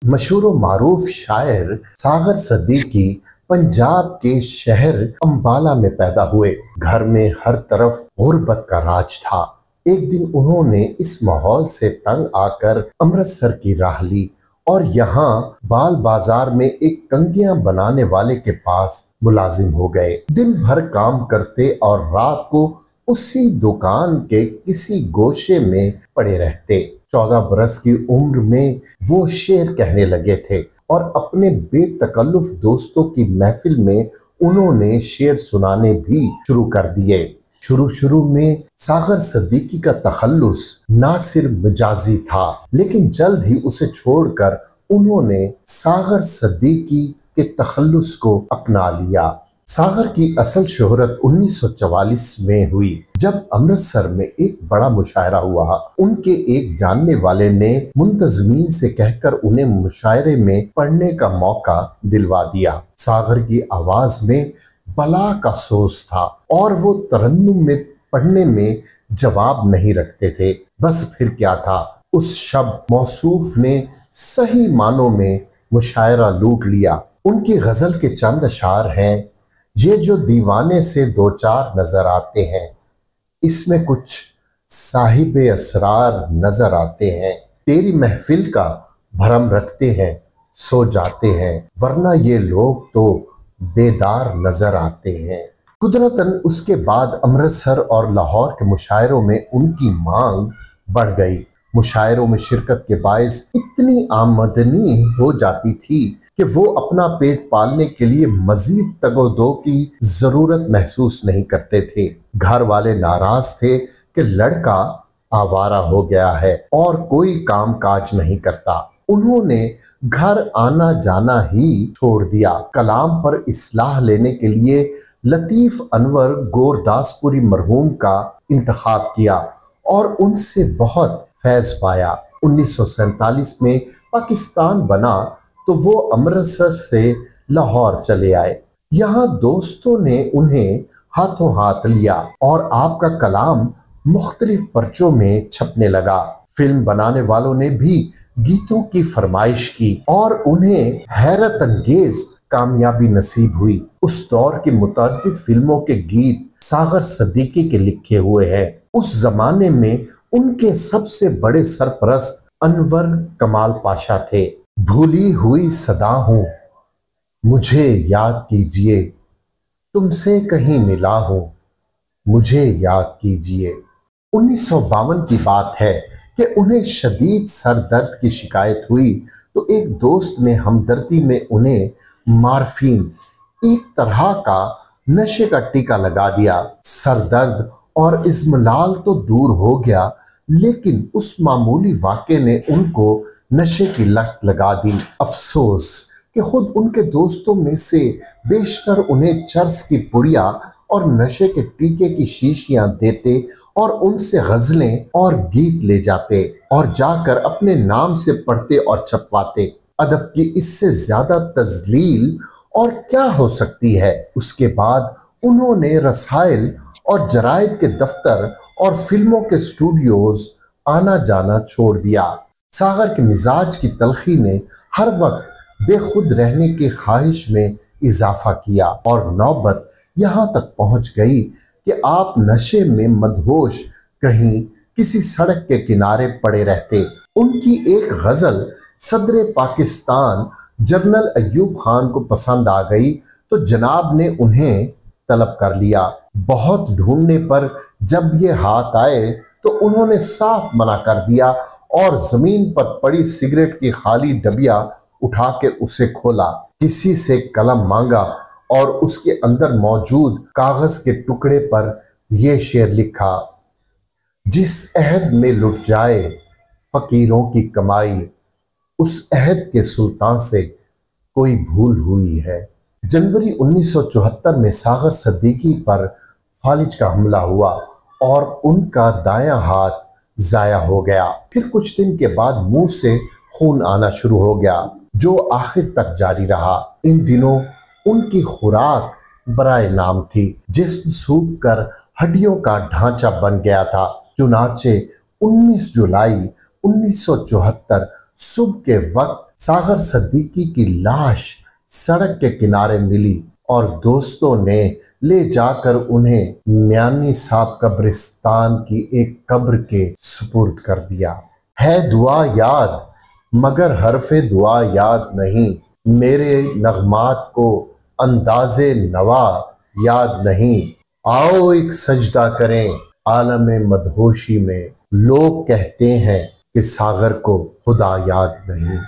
मशहूर व मारूफ शायर सागर सदीकी पंजाब के शहर अंबाला में पैदा हुए। घर में हर तरफ गुर्बत का राज था। एक दिन उन्होंने इस माहौल से तंग आकर अमृतसर की राह ली और यहाँ बाल बाजार में एक कंगियां बनाने वाले के पास मुलाजिम हो गए। दिन भर काम करते और रात को उसी दुकान के किसी गोशे में पड़े रहते। 14 बरस की उम्र में वो शेर कहने लगे थे और अपने बेतकल्लुफ दोस्तों की महफिल में उन्होंने शेर सुनाने भी शुरू कर दिए। शुरू में सागर सदीकी का तखल्लुस ना सिर्फ मिजाजी था, लेकिन जल्द ही उसे छोड़कर उन्होंने सागर सदीकी के तखल्लुस को अपना लिया। सागर की असल शोहरत 1944 में हुई, जब अमृतसर में एक बड़ा मुशायरा हुआ। उनके एक जानने वाले ने मुंतजमीन से कहकर उन्हें मुशायरे में पढ़ने का मौका दिलवा दिया। सागर की आवाज में बला का सोच था और वो तरन्नुम में पढ़ने में जवाब नहीं रखते थे। बस फिर क्या था, उस शब्द मौसूफ ने सही मानों में मुशायरा लूट लिया। उनकी गजल के चंद अशार हैं, ये जो दीवाने से दो चार नजर आते हैं, इसमें कुछ साहिबे असरार नजर आते हैं। तेरी महफिल का भरम रखते हैं, सो जाते हैं, वरना ये लोग तो बेदार नजर आते हैं। कुदरतन उसके बाद अमृतसर और लाहौर के मुशायरों में उनकी मांग बढ़ गई। मुशायरों में शिरकत के बायस इतनी आमदनी हो जाती थी कि वो अपना पेट पालने के लिए मजीद तगोदो की जरूरत महसूस नहीं करते थे। घर वाले नाराज थे कि लड़का आवारा हो गया है और कोई काम काज नहीं करता। उन्होंने घर आना जाना ही छोड़ दिया। कलाम पर इस्लाह लेने के लिए लतीफ अनवर गोरदासपुरी मरहूम का इंतखाब किया और उनसे बहुत फैज पाया। 1947 में पाकिस्तान बना तो वो अमृतसर से लाहौर चले आए। यहाँ दोस्तों ने उन्हें हाथों हाथ लिया और आपका कलाम मुख्तलिफ पर्चों में छपने लगा। फिल्म बनाने वालों ने भी गीतों की फरमाइश की और उन्हें हैरत अंगेज कामयाबी नसीब हुई। उस दौर की मुतअद्दिद फिल्मों के गीत सागर सदीकी के लिखे हुए हैं। उस जमाने में उनके सबसे बड़े सरपरस्त अनवर कमाल पाशा थे। भूली हुई सदा हूं, मुझे याद कीजिए, तुमसे कहीं मिला हूं, मुझे याद कीजिए। 1952 की बात है कि उन्हें शदीद सर दर्द की शिकायत हुई तो एक दोस्त ने हमदर्दी में उन्हें मार्फिन, एक तरह का नशे का टीका लगा दिया। सर दर्द और इस्मलाल तो दूर हो गया, लेकिन उस मामूली वाक़े ने उनको नशे की लत लगा दी। अफसोस कि खुद उनके दोस्तों में से बेशतर उन्हें चर्स की पुड़िया और नशे के टीके की शीशियां देते और उनसे गजलें और गीत ले जाते और जाकर अपने नाम से पढ़ते और छपवाते। अदब की इससे ज्यादा तजलील और क्या हो सकती है। उसके बाद उन्होंने रसाइल और जराइद के दफ्तर और फिल्मों के स्टूडियोज आना जाना छोड़ दिया। सागर के मिजाज की तलखी ने हर वक्त बेखुद रहने की ख्वाहिश में इजाफा किया और नौबत यहाँ तक पहुँच गई कि आप नशे में मदहोश कहीं किसी सड़क के किनारे पड़े रहते। उनकी एक गजल सदर पाकिस्तान जनरल अयूब खान को पसंद आ गई तो जनाब ने उन्हें तलब कर लिया। बहुत ढूंढने पर जब ये हाथ आए तो उन्होंने साफ मना कर दिया और जमीन पर पड़ी सिगरेट की खाली डबिया उठा के उसे खोला। किसी से कलम मांगा और उसके अंदर मौजूद कागज के टुकड़े पर यह शेर लिखा, जिस अहद में लुट जाए फकीरों की कमाई, उस अहद के सुल्तान से कोई भूल हुई है। जनवरी 1974 में सागर सदीकी पर फालिज का हमला हुआ और उनका दायां हाथ जाया हो गया। फिर कुछ दिन के बाद मुंह से खून आना शुरू हो गया, जो आखिर तक जारी रहा। इन दिनों उनकी खुराक बराए नाम थी, जिस्म सूख कर हड्डियों का ढांचा बन गया था। चुनाचे 19 जुलाई 1974 सुबह के वक्त सागर सिद्दीकी की लाश सड़क के किनारे मिली और दोस्तों ने ले जाकर उन्हें म्यानी साहब कब्रिस्तान की एक कब्र के सुपुर्द कर दिया। है दुआ याद मगर हरफे दुआ याद नहीं, मेरे नगमात को अंदाजे नवा याद नहीं। आओ एक सजदा करें आलमे मदहोशी में, लोग कहते हैं कि सागर को खुदा याद नहीं।